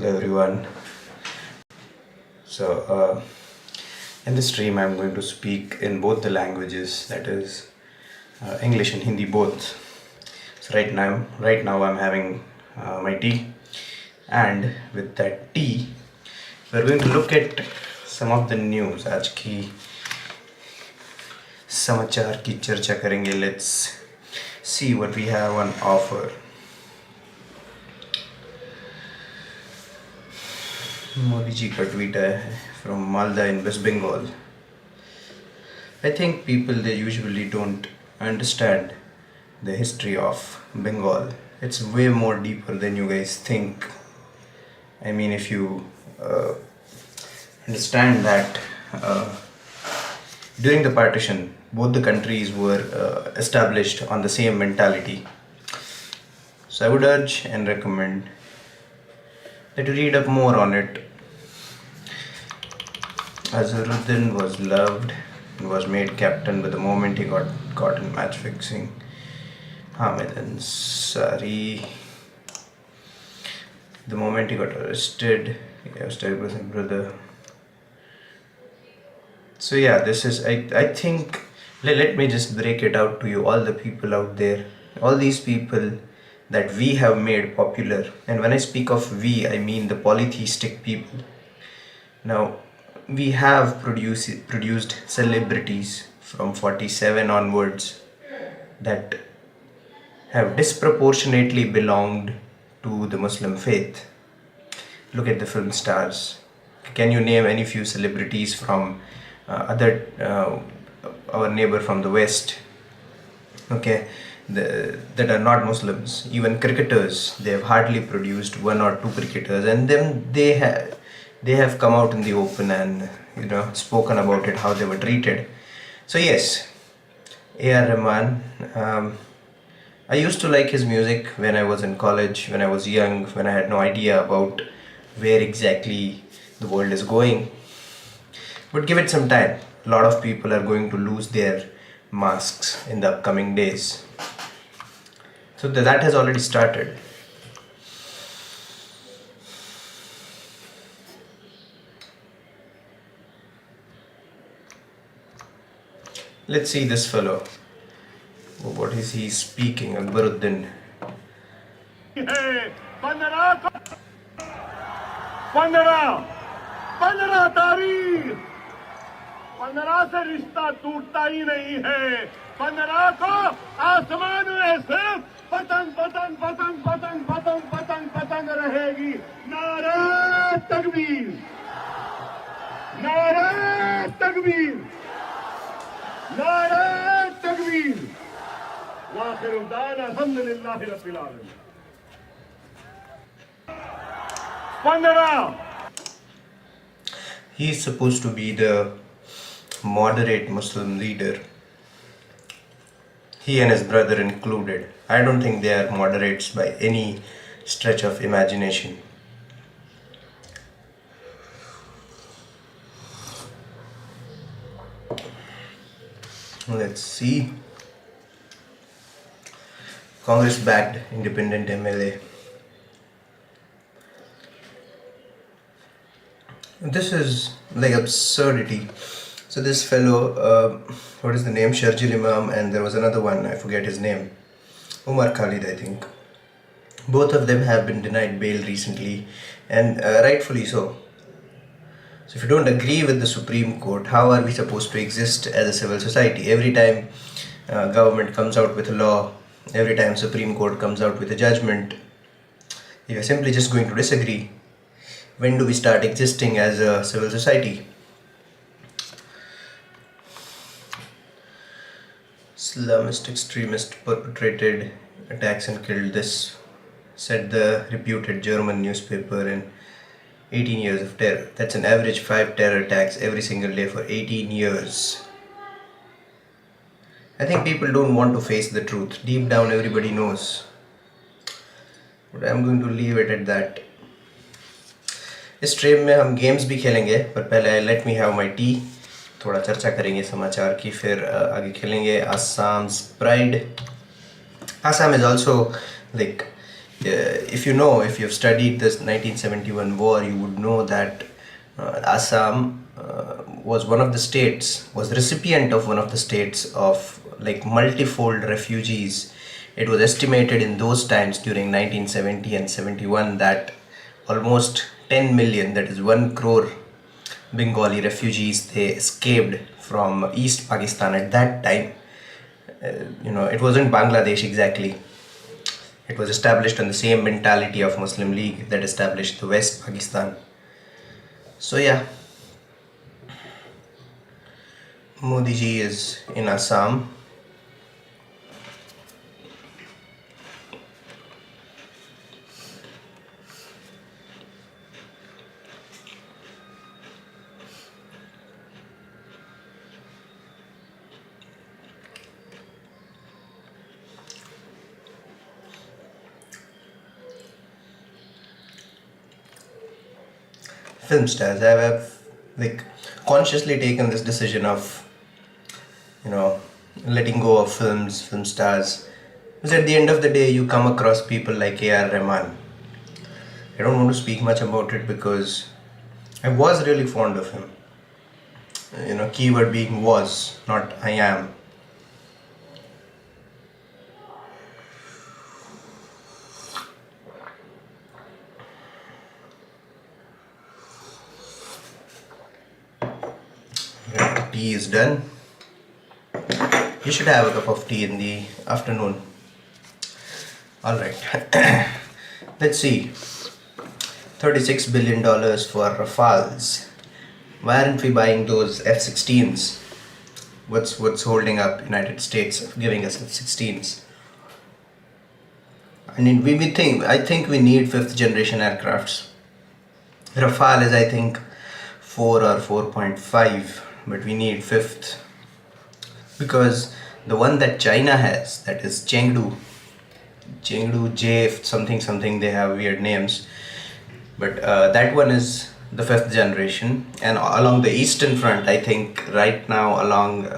Hello everyone. So in this stream I'm going to speak in both the languages, that is English and Hindi both. So right now I'm having my tea, and with that tea we're going to look at some of the news. आज की समाचार की चर्चा करेंगे. Let's see what we have on offer. Modi ji का tweet आया है from Malda in West Bengal. I think people, they usually don't understand the history of Bengal. It's way more deeper than you guys think. I mean, if you understand that during the partition, both the countries were established on the same mentality. So I would urge and recommend that you read up more on it. Azharuddin was loved and was made captain, but the moment he got caught in match fixing, Hamid Ansari, the moment he got arrested, he was terrible with his brother. So yeah, this is, I think, let me just break it out to you, all the people out there, all these people that we have made popular. And when I speak of we, I mean the polytheistic people. Now, we have produced celebrities from 47 onwards that have disproportionately belonged to the Muslim faith. Look at the film stars. Can you name any few celebrities from our neighbor from the West? Okay, that are not Muslims. Even cricketers, they have hardly produced one or two cricketers, and then they have come out in the open and spoken about it, how they were treated. So yes, A.R. Rahman, I used to like his music when I was in college, when I was young, when I had no idea about where exactly the world is going. But give it some time. A lot of people are going to lose their masks in the upcoming days. So that has already started. Let's see this fellow. What is he speaking? Akbaruddin. 15 तारीख 15 से रिश्ता टूटता ही नहीं है. 15 को आसमान में सिर्फ पतंग पतंग पतंग पतंग पतंग पतंग पतंग रहेगी. नारे तकबीर, नारे तकबीर, नारे तकबीर. वाखिर दाना अल्हम्दुलिल्लाहि रब्बिल आलमीन. 15. He is supposed to be the moderate Muslim leader. He and his brother included. I don't think they are moderates by any stretch of imagination. Let's see. Congress backed independent MLA. This is like absurdity. So this fellow, what is the name? Sharjil Imam, and there was another one, I forget his name. Umar Khalid, I think. Both of them have been denied bail recently, and rightfully so. So if you don't agree with the Supreme Court, how are we supposed to exist as a civil society? Every time government comes out with a law, every time Supreme Court comes out with a judgment, if you're simply just going to disagree, when do we start existing as a civil society? Islamist extremist perpetrated attacks and killed this, said the reputed German newspaper, in 18 years of terror. That's an average 5 terror attacks every single day for 18 years. I think people don't want to face the truth. Deep down everybody knows. But I'm going to leave it at that. इस stream में हम games भी खेलेंगे, पर पहले let me have my T. थोड़ा चर्चा करेंगे समाचार की, फिर आगे खेलेंगे. Assam's pride. Assam is also like if you know, if you've studied this 1971 war, you would know that Assam was one of the states, was recipient of one of the states of like multifold refugees. It was estimated in those times during 1970 and 71 that almost 10 million, that is 1 crore Bengali refugees, they escaped from East Pakistan at that time. It wasn't Bangladesh exactly. It was established on the same mentality of Muslim League that established the West Pakistan. So yeah, Modi ji is in Assam. Film stars. I've like consciously taken this decision of letting go of film stars, because at the end of the day you come across people like A.R. Rahman. I don't want to speak much about it because I was really fond of him. Keyword being was, not I am. Tea is done. You should have a cup of tea in the afternoon. Alright. Let's see. $36 billion for Rafales. Why aren't we buying those F-16s? What's holding up United States of giving us F-16s? I mean, I think we need 5th generation aircrafts. Rafale is, I think, 4 or 4.5, but we need 5th. Because the one that China has, that is Chengdu J something, they have weird names, but that one is the 5th generation. And along the eastern front, I think right now along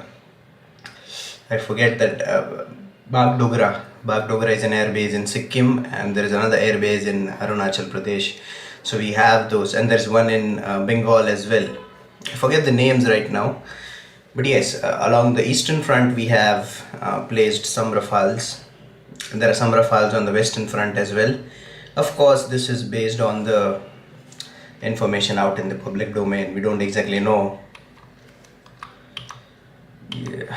I forget that Bagdogra is an air base in Sikkim, and there is another air base in Arunachal Pradesh. So we have those, and there's one in Bengal as well. I forget the names right now. But yes, along the eastern front we have placed some Rafales, and there are some Rafales on the western front as well. Of course, this is based on the information out in the public domain. We don't exactly know. Yeah.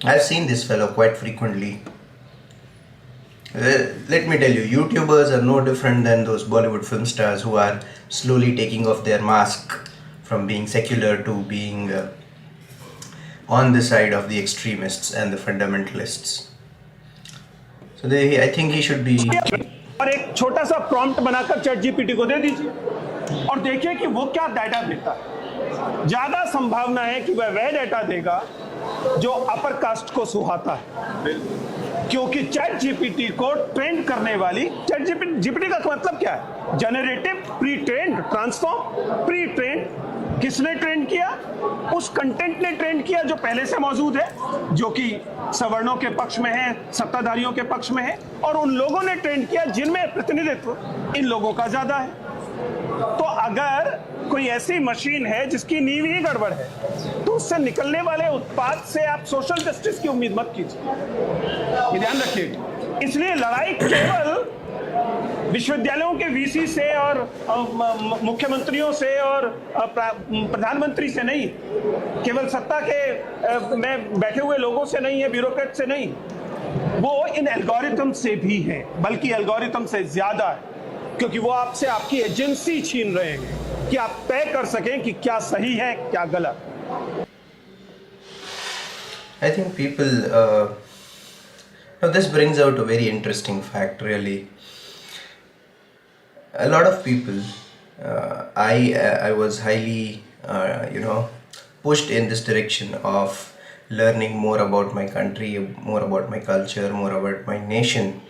I've seen this fellow quite frequently. Let me tell you, YouTubers are no different than those Bollywood film stars who are slowly taking off their mask from being secular to being on the side of the extremists and the fundamentalists. So I think he should be. और एक छोटा सा prompt बनाकर chat GPT को दे दीजिए और देखिए कि वो क्या डाटा देता है। ज्यादा संभावना है कि वह डाटा देगा जो अपर कास्ट को सुहाता है, क्योंकि चैट जीपीटी को ट्रेन करने वाली, चैट जीपीटी का मतलब क्या है? Generative pre trained, transform pre trained. किसने ट्रेन किया? उस कंटेंट ने ट्रेन किया जो पहले से मौजूद है, जो कि सवर्णों के पक्ष में है, सत्ताधारियों के पक्ष में है, और उन लोगों ने ट्रेन किया जिनमें प्रतिनिधित्व इन लोगों का ज्यादा है। तो अगर कोई ऐसी मशीन है जिसकी नींव ही गड़बड़ है, तो उससे निकलने वाले उत्पाद से आप सोशल जस्टिस की उम्मीद मत कीजिए, ये ध्यान रखिएगा। इसलिए लड़ाई केवल विश्वविद्यालयों के वीसी से और मुख्यमंत्रियों से और प्रधानमंत्री से नहीं, केवल सत्ता के में बैठे हुए लोगों से नहीं है, ब्यूरोक्रेट से नहीं, वो इन एल्गोरिथम से भी है, बल्कि एल्गोरिथम से ज्यादा है, क्योंकि वो आपसे आपकी एजेंसी छीन रहे हैं कि आप तय कर सकें कि क्या सही है क्या गलत। I think people now this brings out a very interesting fact really. A lot of people I was highly pushed in this direction of learning more about my country, more about my culture, more about my nation.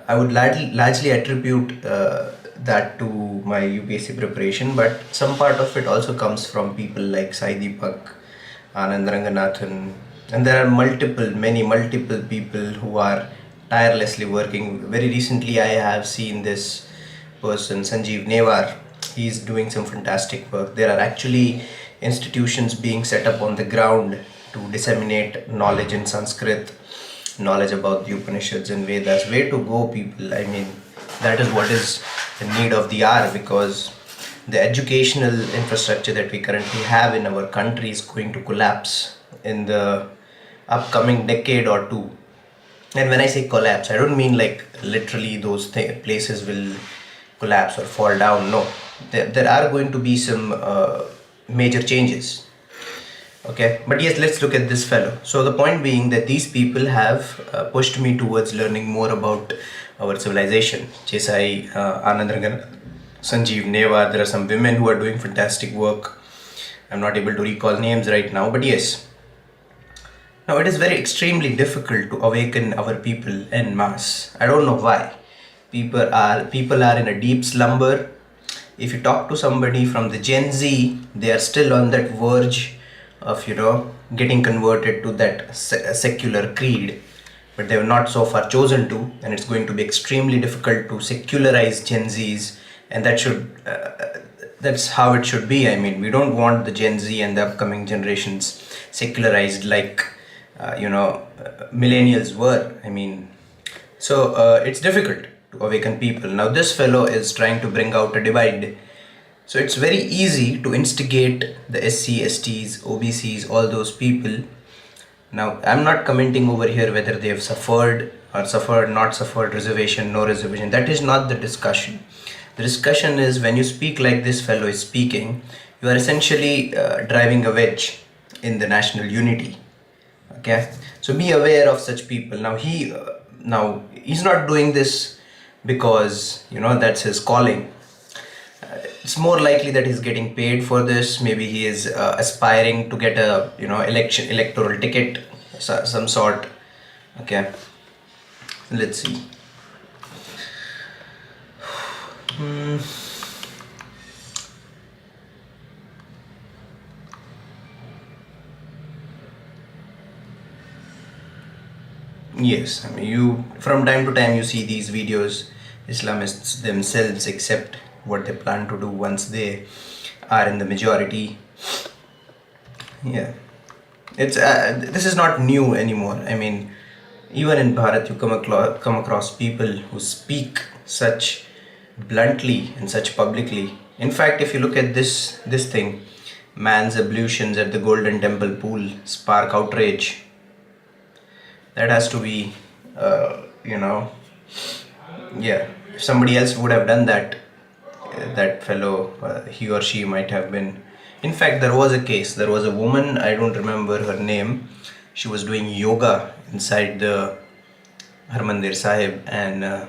I would largely attribute that to my UPSC preparation, but some part of it also comes from people like Sai Deepak, Anand Ranganathan, and there are multiple people who are tirelessly working. Very recently, I have seen this person, Sanjeev Nevar. He's doing some fantastic work. There are actually institutions being set up on the ground to disseminate knowledge in Sanskrit, knowledge about the Upanishads and Vedas. Way to go, people. I mean, that is what is the need of the hour, because the educational infrastructure that we currently have in our country is going to collapse in the upcoming decade or two. And when I say collapse, I don't mean like literally those places will collapse or fall down. No, there are going to be some major changes. Okay, but yes, let's look at this fellow. So the point being that these people have pushed me towards learning more about our civilization. Chesai, Anand Rangan, Sanjeev Nevar. There are some women who are doing fantastic work. I'm not able to recall names right now, but yes. Now it is very extremely difficult to awaken our people en masse. I don't know why. People are in a deep slumber. If you talk to somebody from the Gen Z, they are still on that verge of getting converted to that secular creed, but they have not so far chosen to, and it's going to be extremely difficult to secularize Gen Zs, and that's how it should be. I mean, we don't want the Gen Z and the upcoming generations secularized like millennials were. I mean, so it's difficult to awaken people. Now this fellow is trying to bring out a divide. So it's very easy to instigate the SC, STs, OBCs, all those people. Now I'm not commenting over here whether they have suffered or suffered, not suffered, reservation, no reservation. That is not the discussion. The discussion is, when you speak like this fellow is speaking, you are essentially driving a wedge in the national unity. Okay, so be aware of such people. Now he's not doing this because that's his calling. It's more likely that he's getting paid for this. Maybe he is aspiring to get a electoral ticket, some sort. Okay, let's see. Yes, I mean, you from time to time you see these videos. Islamists themselves accept what they plan to do once they are in the majority. Yeah, it's this is not new anymore. I mean, even in Bharat you come across people who speak such bluntly and such publicly. In fact, if you look at this thing, man's ablutions at the Golden Temple pool spark outrage. That has to be yeah, if somebody else would have done that, that fellow, he or she might have been. In fact, there was a woman, I don't remember her name. She was doing yoga inside the Harmandir Sahib, and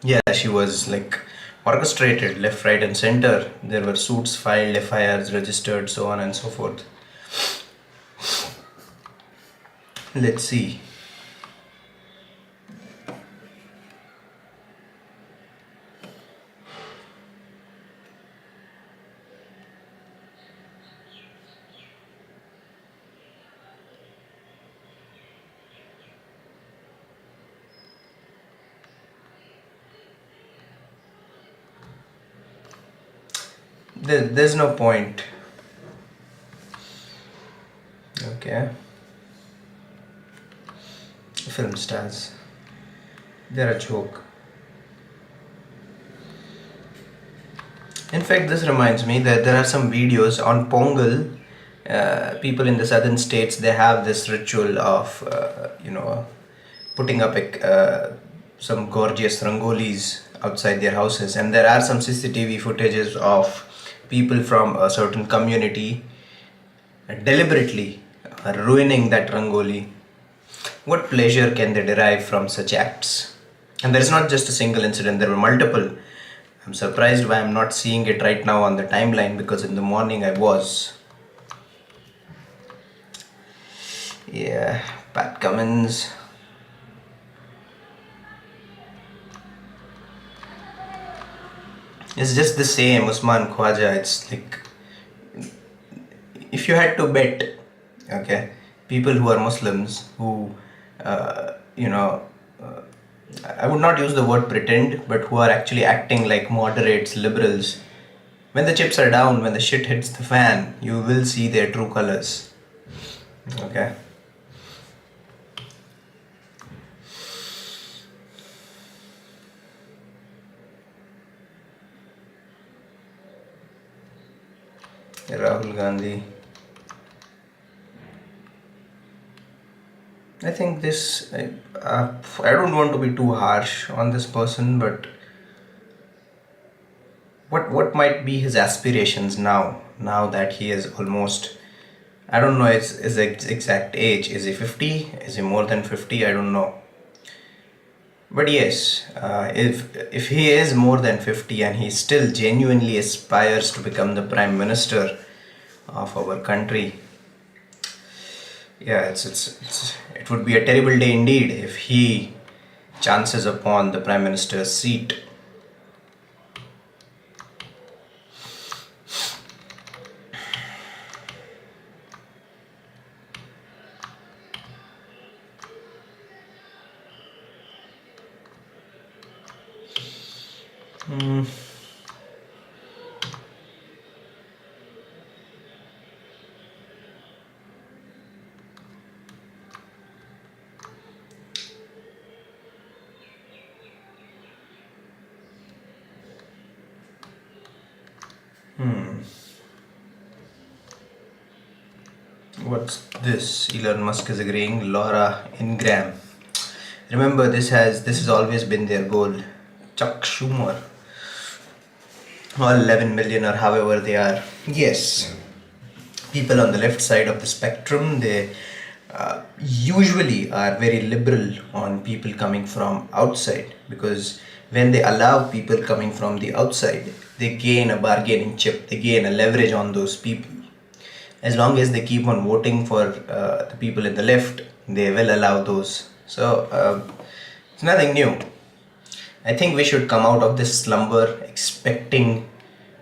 yeah, she was like orchestrated left, right and center. There were suits filed, FIRs registered, so on and so forth. Let's see. There's no point. Okay. Film stars, they're a joke. In fact, this reminds me that there are some videos on Pongal. People in the southern states, they have this ritual of putting up some gorgeous rangolis outside their houses, and there are some CCTV footages of people from a certain community deliberately ruining that rangoli. What pleasure can they derive from such acts? And there is not just a single incident, there were multiple. I'm surprised why I'm not seeing it right now on the timeline, because in the morning I was. Yeah, Pat Cummins. It's just the same, Usman Khwaja. It's like, if you had to bet, okay, people who are Muslims who, you know, uh, I would not use the word pretend, but who are actually acting like moderates, liberals, when the chips are down, when the shit hits the fan, you will see their true colors. Okay. Rahul Gandhi. I think this. I don't want to be too harsh on this person, but what might be his aspirations now? Now that he is almost, I don't know his exact age. Is he 50? Is he more than 50? I don't know. But yes, if he is more than 50 and he still genuinely aspires to become the prime minister of our country, yeah, it would be a terrible day indeed if he chances upon the prime minister's seat. What's this? Elon Musk is agreeing. Laura Ingram. Remember, this has always been their goal. Chuck Schumer, or 11 million, or however they are. Yes, people on the left side of the spectrum, they usually are very liberal on people coming from outside, because when they allow people coming from the outside, they gain a bargaining chip, they gain a leverage on those people. As long as they keep on voting for the people in the left, they will allow those. So it's nothing new. I think we should come out of this slumber expecting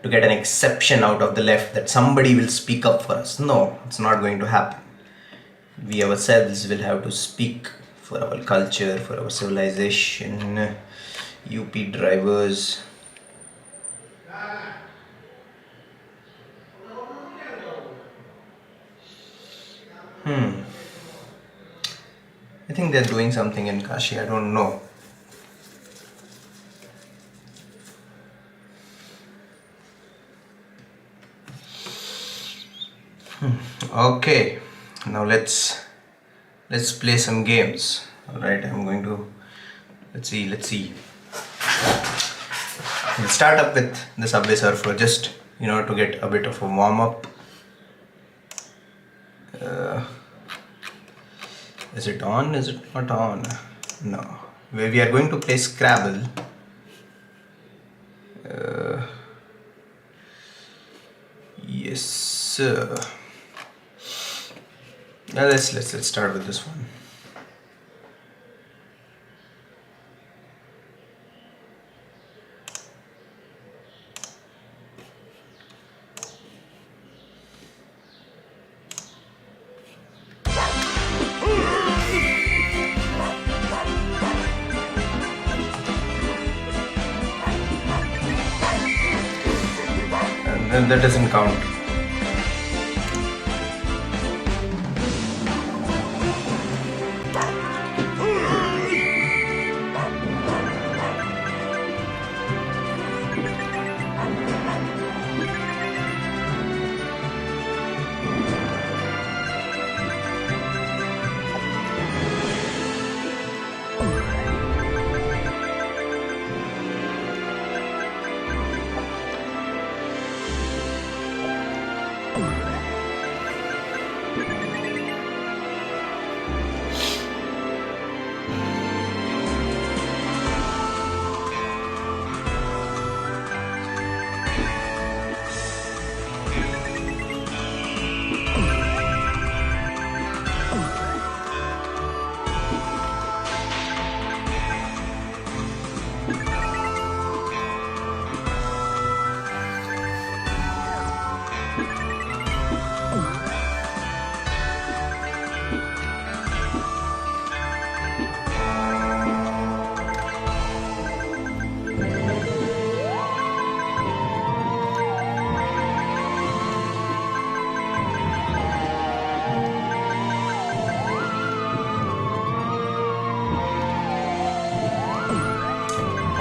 to get an exception out of the left, that somebody will speak up for us. No, it's not going to happen. We ourselves will have to speak for our culture, for our civilization. UP drivers. I think they're doing something in Kashi, I don't know. Okay, now let's play some games. All right, I'm going to let's see. We'll start up with the Subway Surfer, just to get a bit of a warm up. Is it on? Is it not on? No. We are going to play Scrabble. Yes, sir. Now let's start with this one. And then that doesn't count.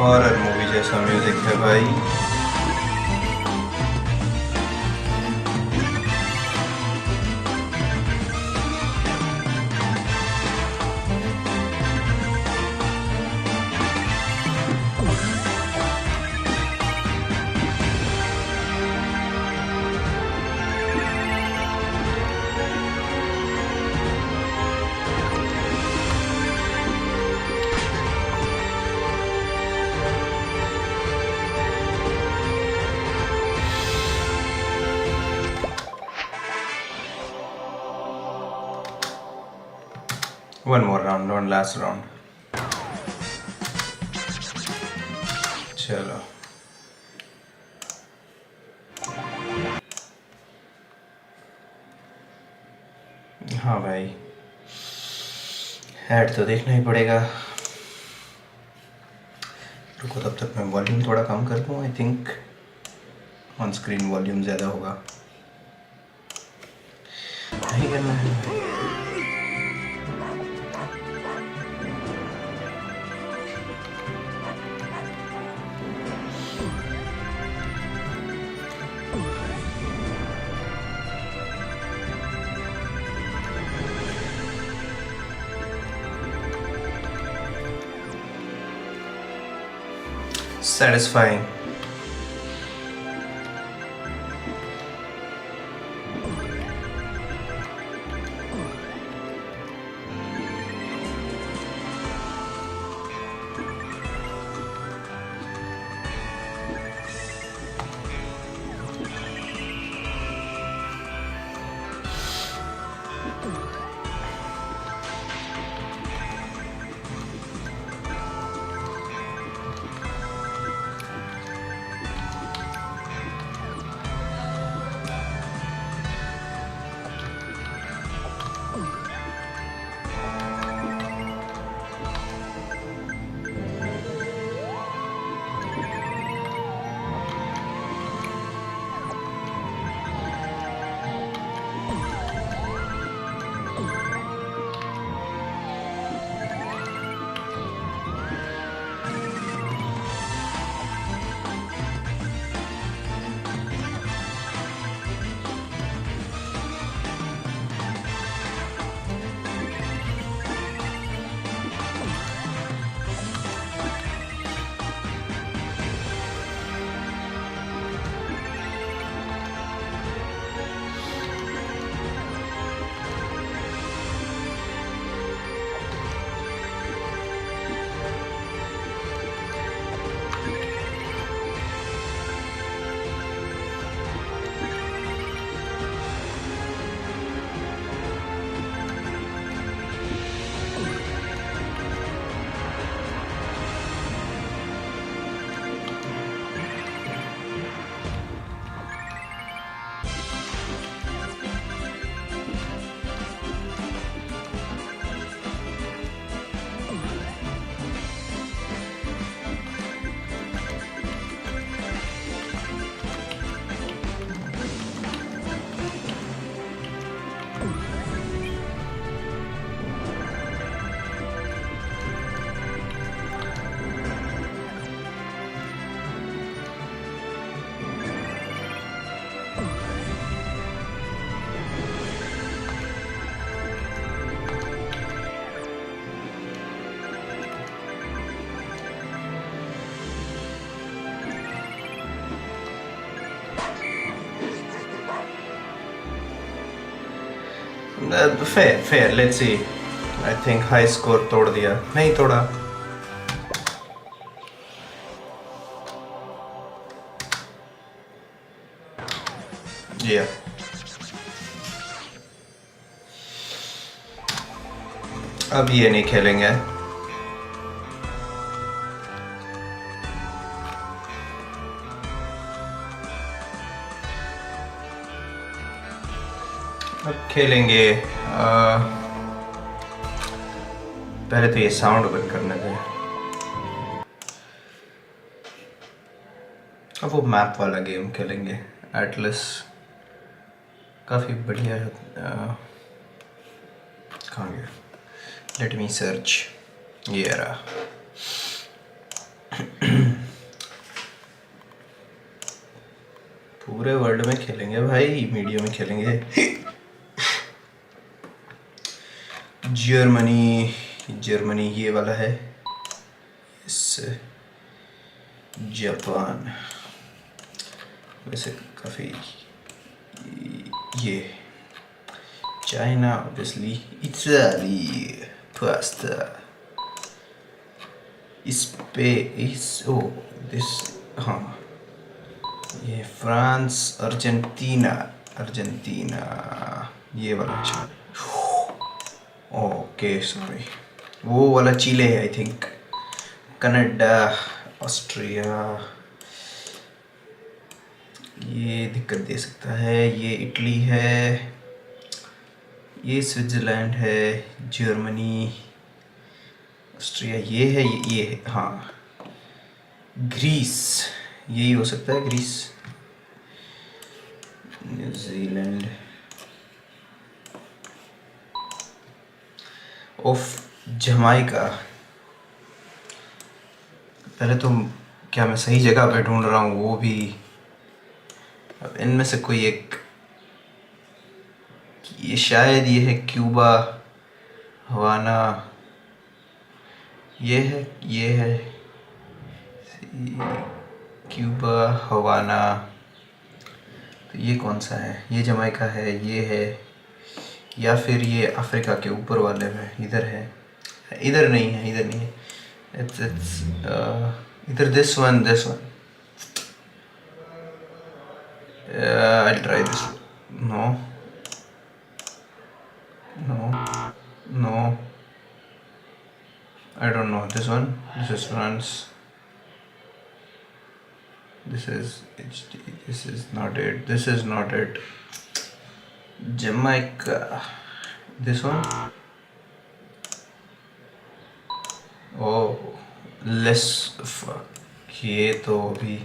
Horror movie जैसा music है भाई। One more round, one last round. चलो हाँ भाई, add तो देखना ही पड़ेगा। रुको, तब तक मैं वॉल्यूम थोड़ा कम कर दूँ। I think on screen volume ज़्यादा होगा। नहीं करना है। Satisfying. Fair. Let's see. I think high score तोड़ दिया, नहीं तोड़ा। Yeah. अब ये नहीं खेलेंगे। अब खेलेंगे। पहले तो ये साउंड बंद करने दे। अब वो मैप वाला गेम खेलेंगे, एटलस। काफ़ी बढ़िया है। कहाँ गया? Let me search. ये रहा। पूरे वर्ल्ड में खेलेंगे भाई, मीडिया में खेलेंगे। जर्मनी ये वाला है, इस जापान, वैसे काफ़ी, ये China obviously, Italy pasta, this, हाँ ये फ्रांस, अर्जेंटीना ये वाला। अच्छा ओके सॉरी, वो वाला चिले है आई थिंक। कनाडा, ऑस्ट्रिया, ये दिक्कत दे सकता है। ये इटली है, ये स्विट्ज़रलैंड है, जर्मनी, ऑस्ट्रिया ये है, ये है, हाँ ग्रीस, यही हो सकता है, ग्रीस, न्यूजीलैंड, ऑफ जमाइका। पहले तो क्या मैं सही जगह पे ढूंढ रहा हूँ, वो भी, अब इनमें से कोई एक, ये शायद ये है क्यूबा, हवाना, ये है क्यूबा, हवाना, तो ये कौन सा है? ये जमाइका है, ये है, या फिर ये अफ्रीका के ऊपर वाले में, इधर है, इधर नहीं है, it's either this one, I'll try this one. No, I don't know. This one, this is France, this is HD, this is not it, Jamaica, this one, oh, ये तो अभी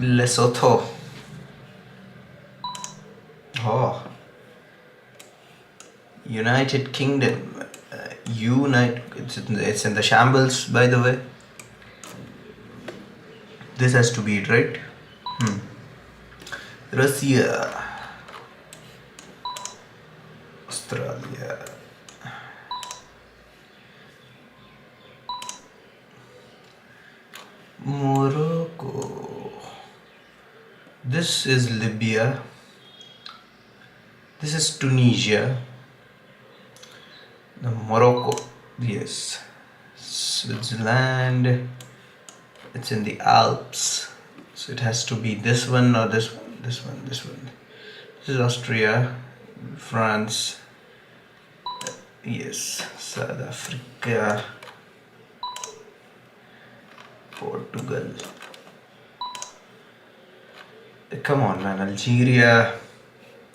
Lesotho, oh, United Kingdom, it's in the shambles, by the way. This has to be it, right? Russia, Australia, Morocco, this is Libya, this is Tunisia, Morocco, yes, Switzerland, it's in the Alps, so it has to be this one or this one. This is Austria, France, yes, South Africa, Portugal, come on man, Algeria,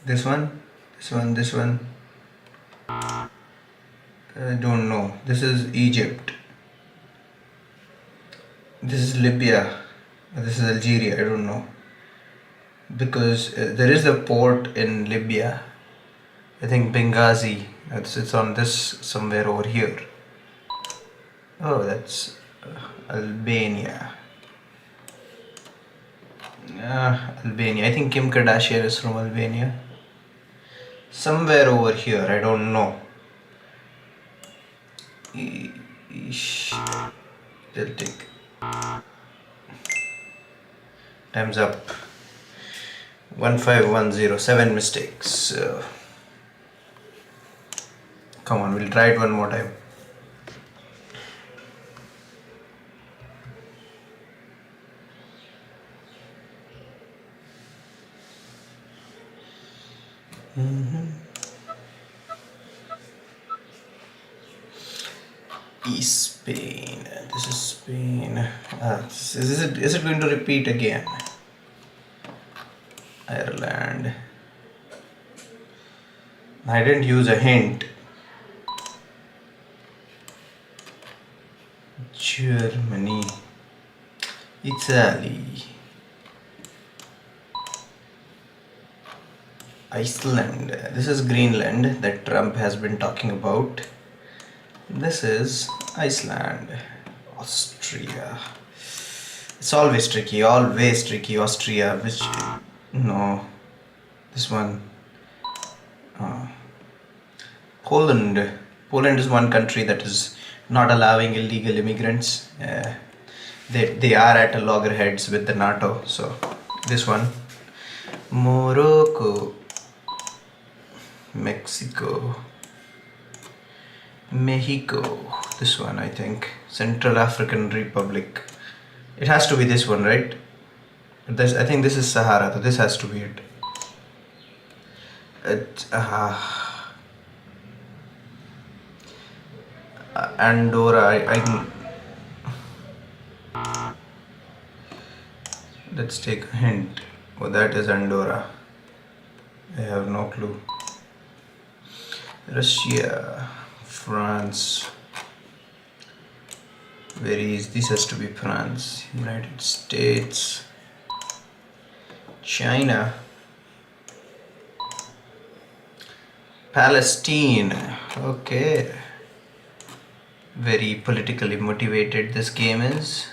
this one, I don't know, this is Egypt, this is Libya, this is Algeria, I don't know, because there is a port in Libya, I think Benghazi, it's on this somewhere over here. Oh, that's Albania. Albania, I think Kim Kardashian is from Albania, somewhere over here, I don't know. Celtic. Time's up. 15107, 7 mistakes. Come on, we'll try it one more time. Spain. This is Spain. Is it going to repeat again? Ireland. I didn't use a hint. Germany. Italy. Iceland. This is Greenland that Trump has been talking about. This is Iceland. Austria. It's always tricky, always tricky. Austria, which, no, this one. Poland. Poland is one country that is not allowing illegal immigrants. They are at a loggerheads with the NATO. So this one. Morocco, Mexico, Mexico. This one, I think. Central African Republic. It has to be this one, right? I think this is Sahara, so this has to be it. Andorra. Let's take a hint. Oh, that is Andorra. I have no clue. Russia, France. Where is this? Has to be France. United States, China, Palestine. Okay. Very politically motivated this game is.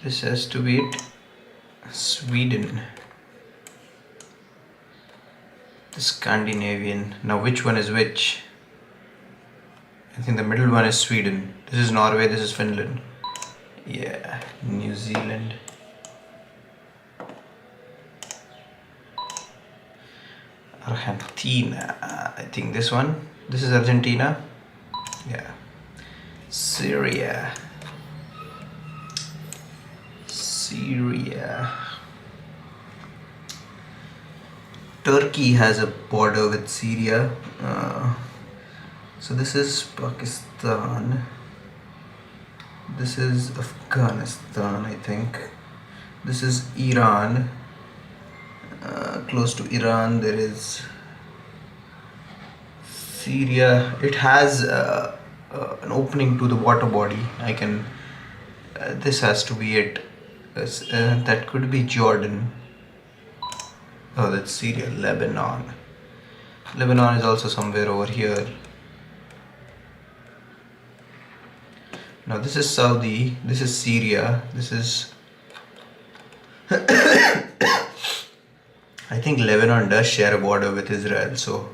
This has to be it. Sweden. The Scandinavian. Now which one is which? I think the middle one is Sweden. This is Norway, this is Finland. Yeah, New Zealand. Argentina. I think this one. This is Argentina. Yeah. Syria. Turkey has a border with Syria. So this is Pakistan. This is Afghanistan, I think. This is Iran. Close to Iran there is Syria. It has an opening to the water body. I can. This has to be it. That could be Jordan. Oh, that's Syria. Lebanon. Lebanon is also somewhere over here. Now this is Saudi. This is Syria. This is. I think Lebanon does share a border with Israel. So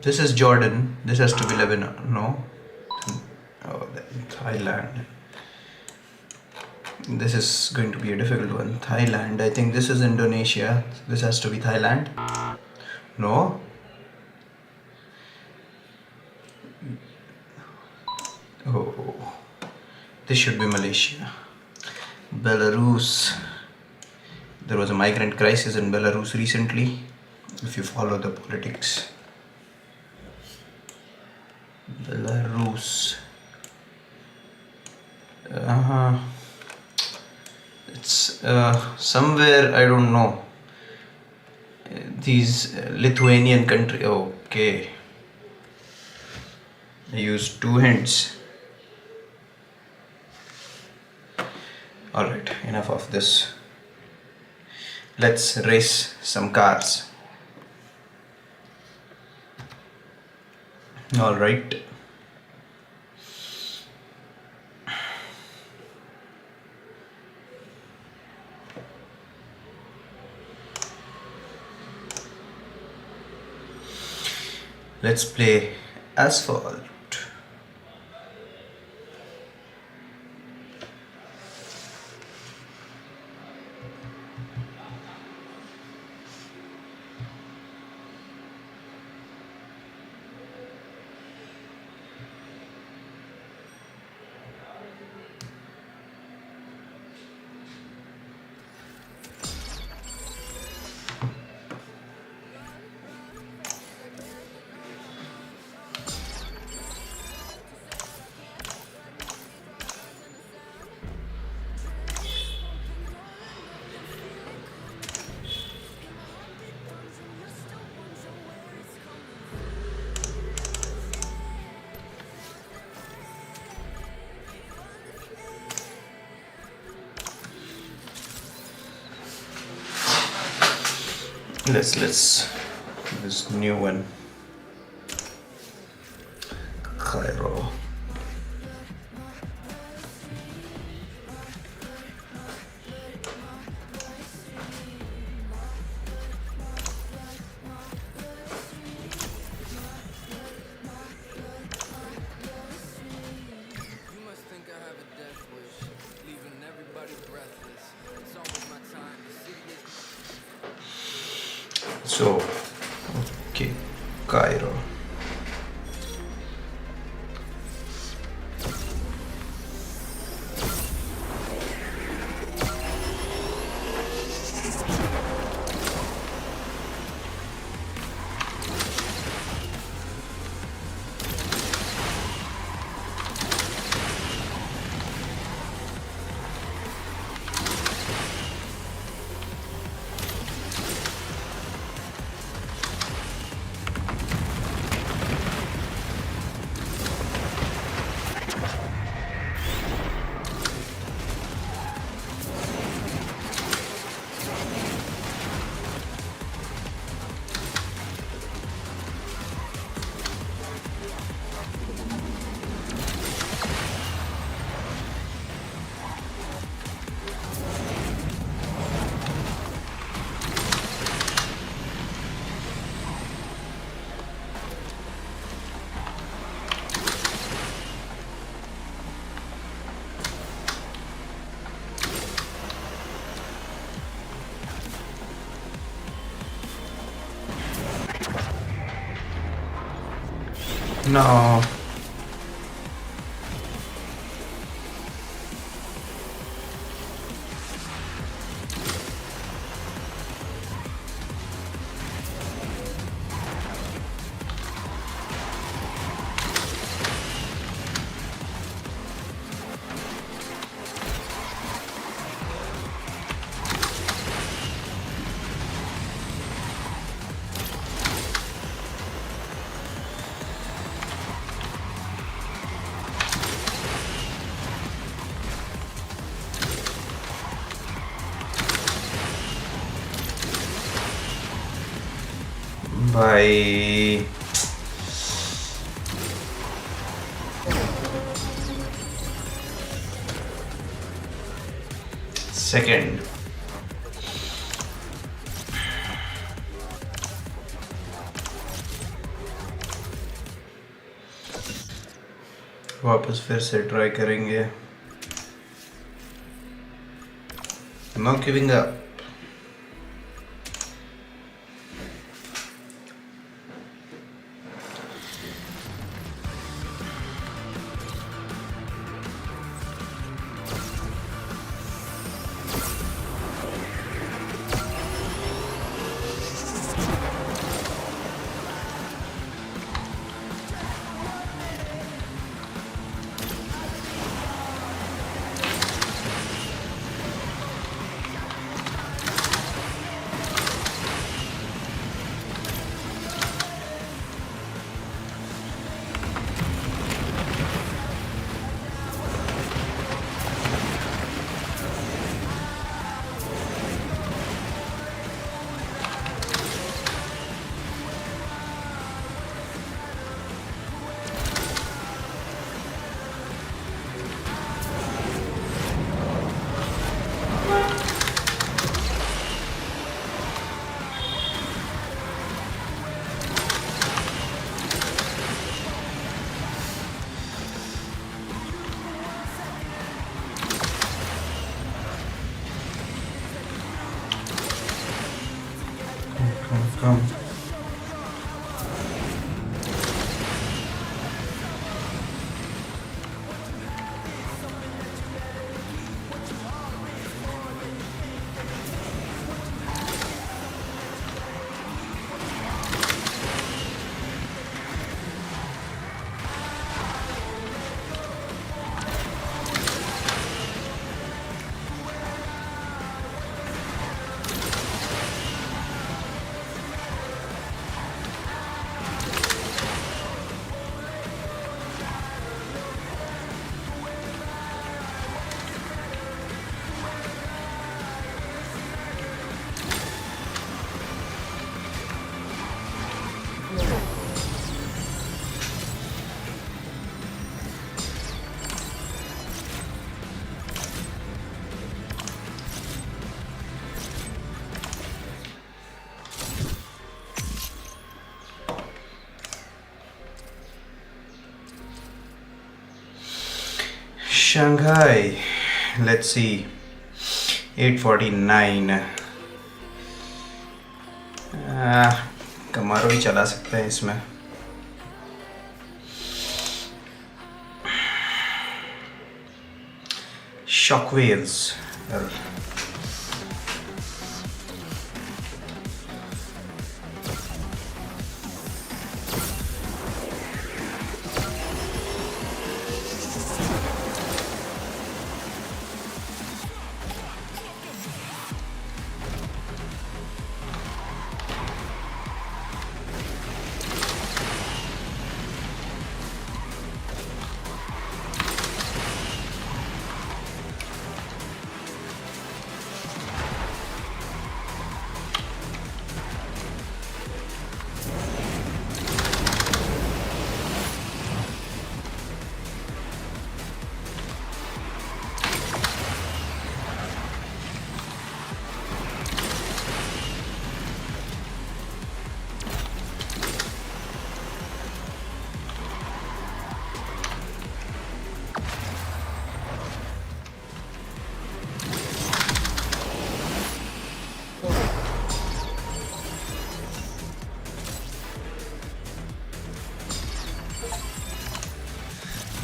this is Jordan. This has to be Lebanon. No. Oh, Thailand. This is going to be a difficult one. Thailand. I think this is Indonesia. This has to be Thailand. No. Oh. This should be Malaysia. Belarus. There was a migrant crisis in Belarus recently. If you follow the politics. Belarus. It's somewhere, I don't know. These Lithuanian country. Okay. I used 2 hints. Alright, enough of this. Let's race some cars. Alright. Let's play Asphalt. Let's this new one. Cairo. So, okay, Cairo. No. Bye. Second. वापस फिर से try करेंगे. Not giving up. Come. Shanghai, let's see, 849. कमारो भी चला सकते हैं इसमें। Shockwaves,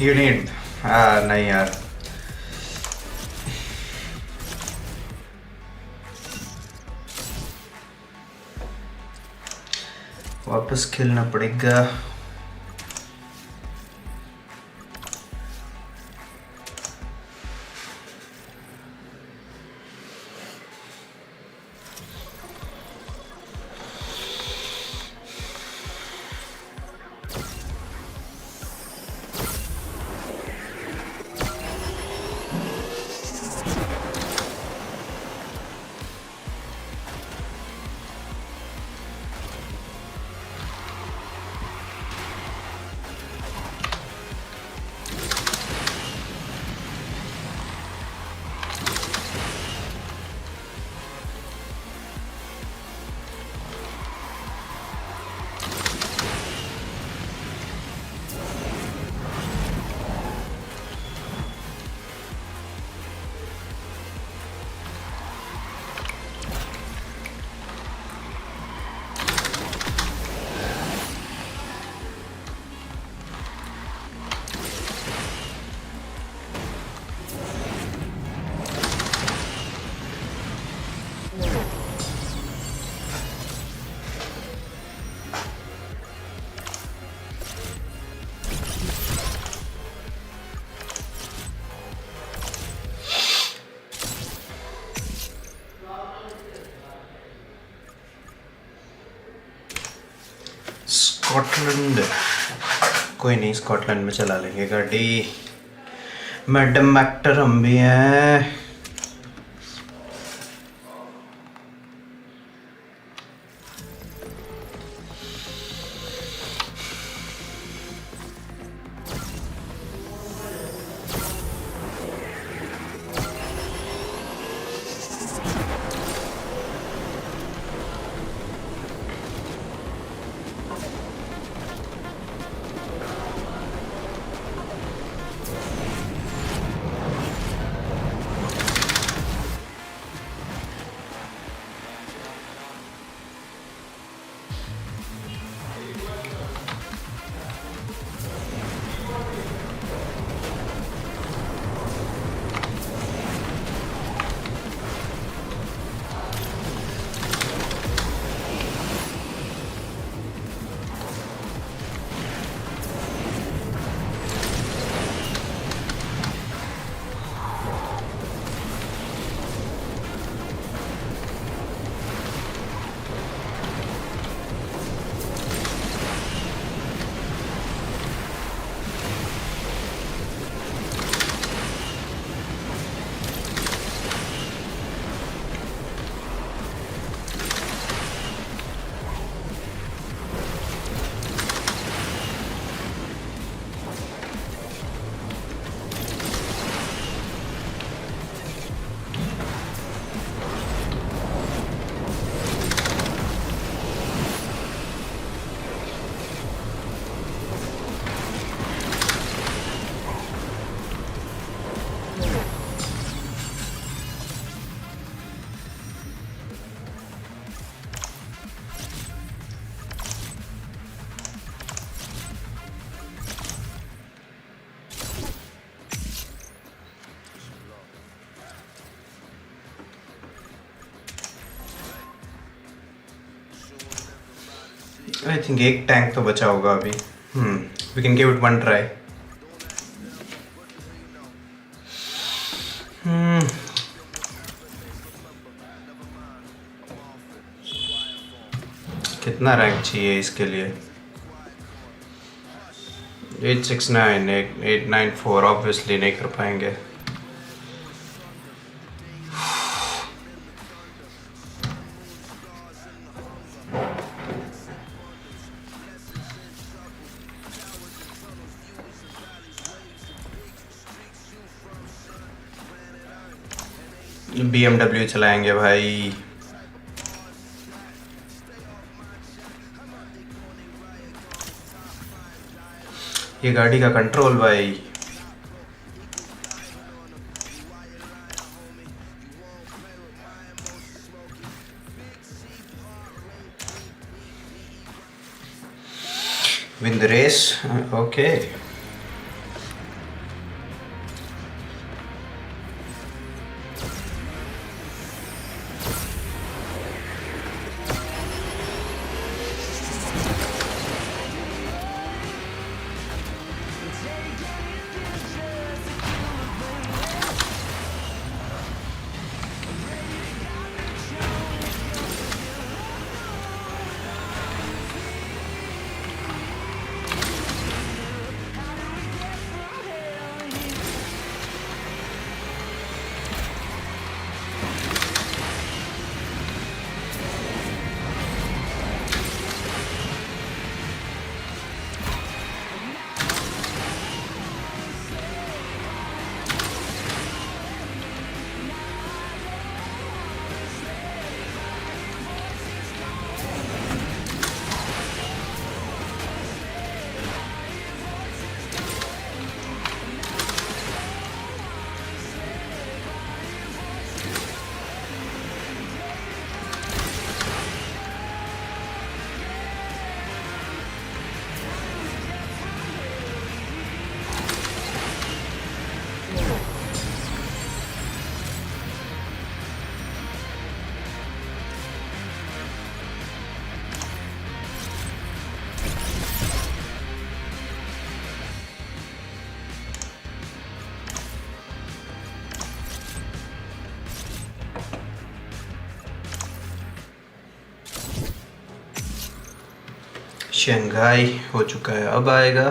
you need, नहीं यार, वापस खेलना पड़ेगा। स्कॉटलैंड, कोई नहीं, स्कॉटलैंड में चला लेंगे गाड़ी। मैडम एक्टर हम भी हैं। आई थिंक एक टैंक तो बचा होगा अभी. We can give it one try. कितना रैंक चाहिए इसके लिए? 869, 894 ऑब्वियसली नहीं कर पाएंगे. BMW चलाएंगे भाई. ये गाड़ी का कंट्रोल भाई. Win the race. Okay. Shanghai हो चुका है, अब आएगा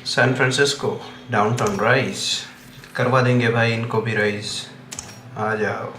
सैन फ्रांसिस्को डाउनटाउन राइज. करवा देंगे भाई इनको भी राइज. आ जाओ.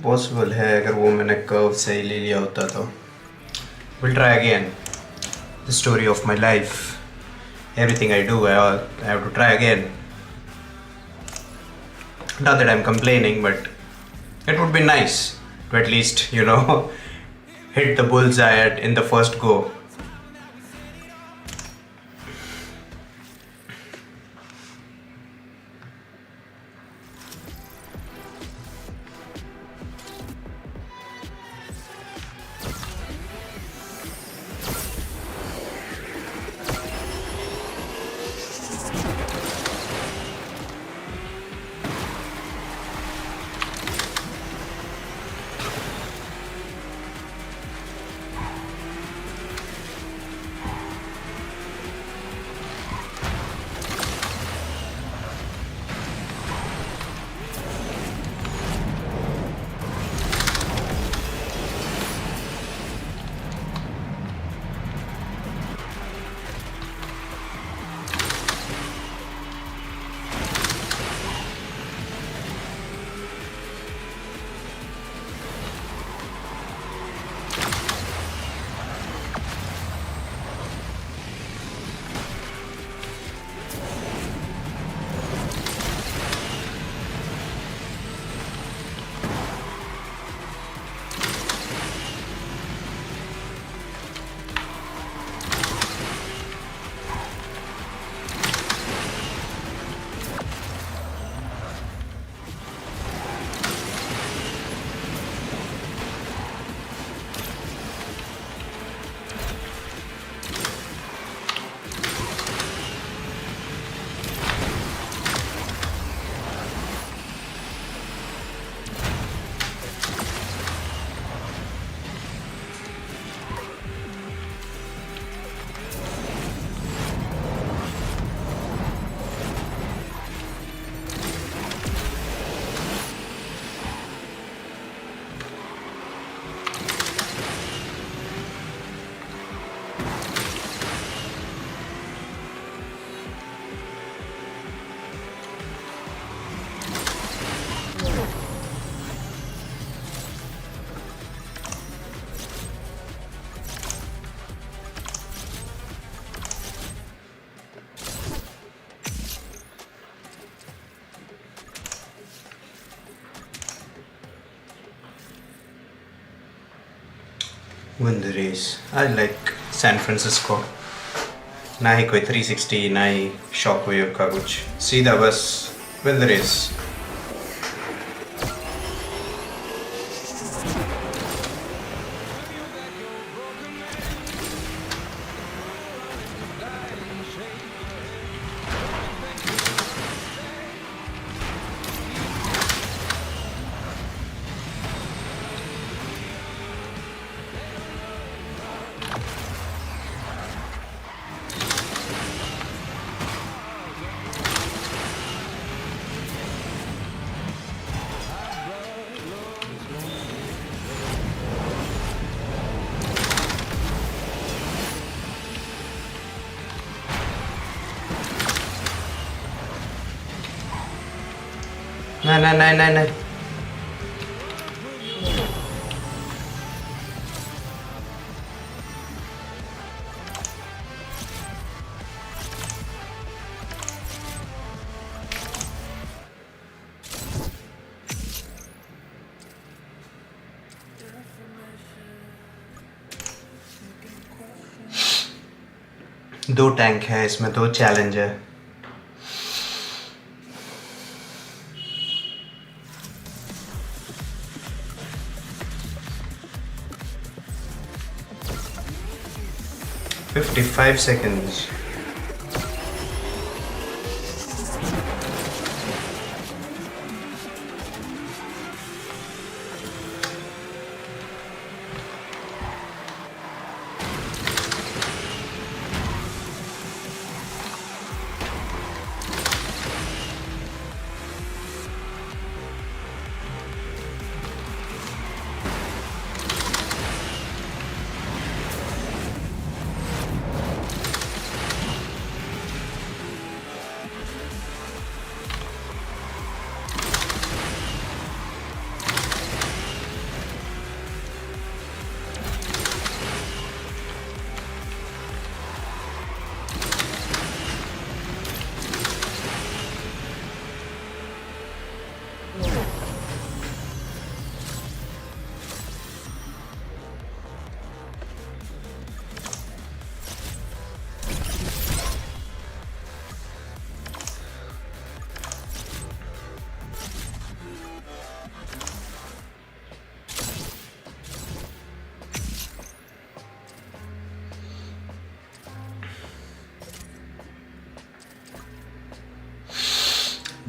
पॉसिबल है अगर वो मैंने कर्व सही ले लिया होता तो. We'll try again. The story of my life. Everything I do, I have to try again. Not that I'm complaining, but it would be nice to at least, hit the bullseye in the first go. Win the race. I like San Francisco. ना ही कोई 360 ना ही shockwave का कुछ, सीधा बस win the race. नहीं. 2 tank है इसमें, 2 चैलेंज है. $55 seconds.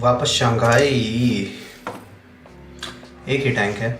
वापस शंघाई। एक ही टैंक है।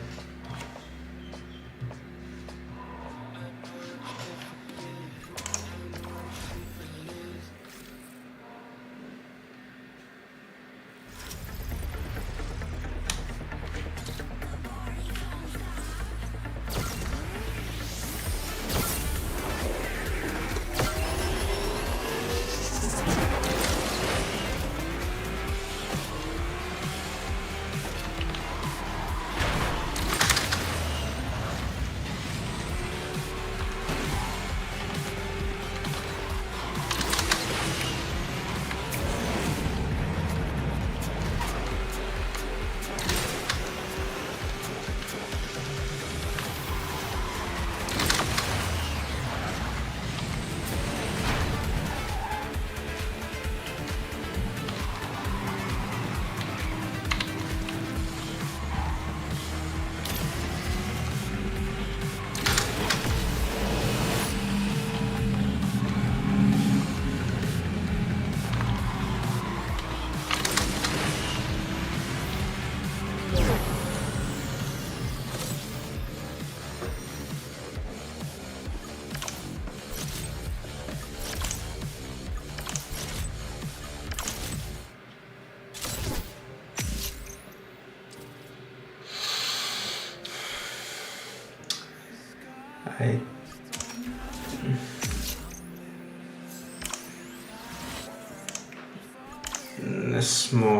स्मो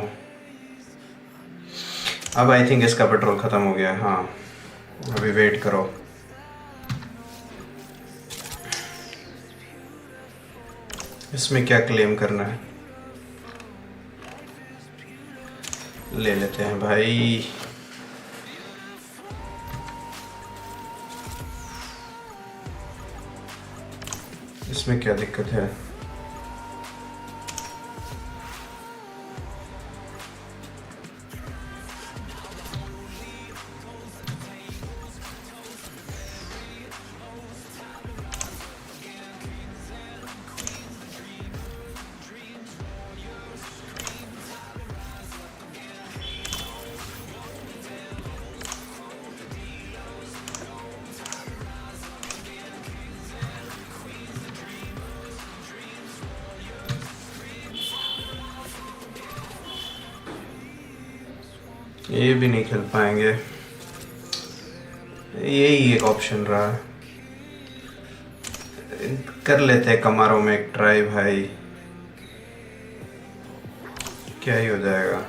अब आई थिंक इसका पेट्रोल ख़त्म हो गया है। हाँ अभी वेट करो। इसमें क्या क्लेम करना है, ले लेते हैं भाई। इसमें क्या दिक्कत है? ये भी नहीं खेल पाएंगे, यही एक ऑप्शन रहा। कर लेते हैं कमारों में एक ट्राई भाई, क्या ही हो जाएगा।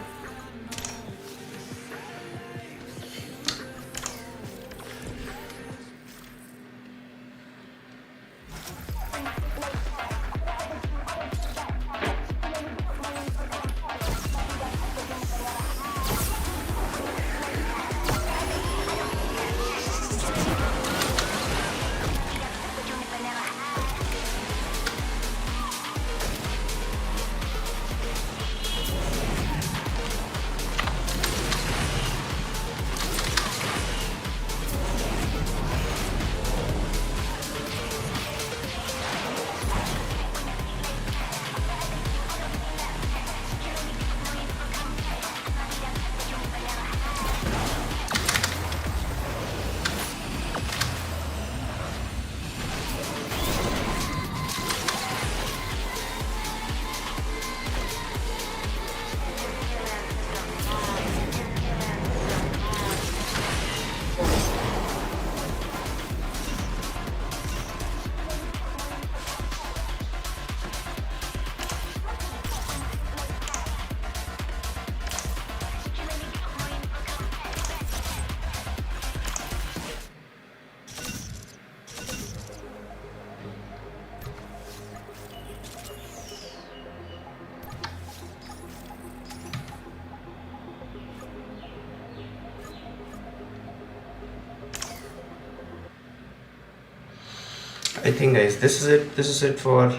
I think guys this is it for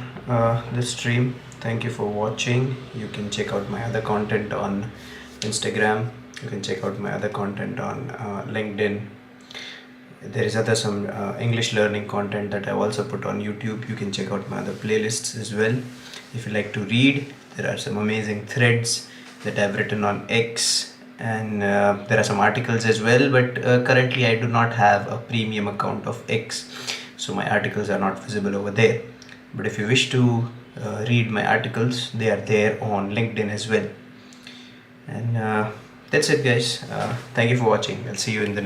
this stream. Thank you for watching. You can check out my other content on Instagram, you can check out my other content on LinkedIn. There is some English learning content that I've also put on YouTube. You can check out my other playlists as well. If you like to read, there are some amazing threads that I've written on X, and there are some articles as well, but currently I do not have a premium account of X, so my articles are not visible over there. But if you wish to read my articles, they are there on LinkedIn as well. And that's it, guys. Thank you for watching. I'll see you in the next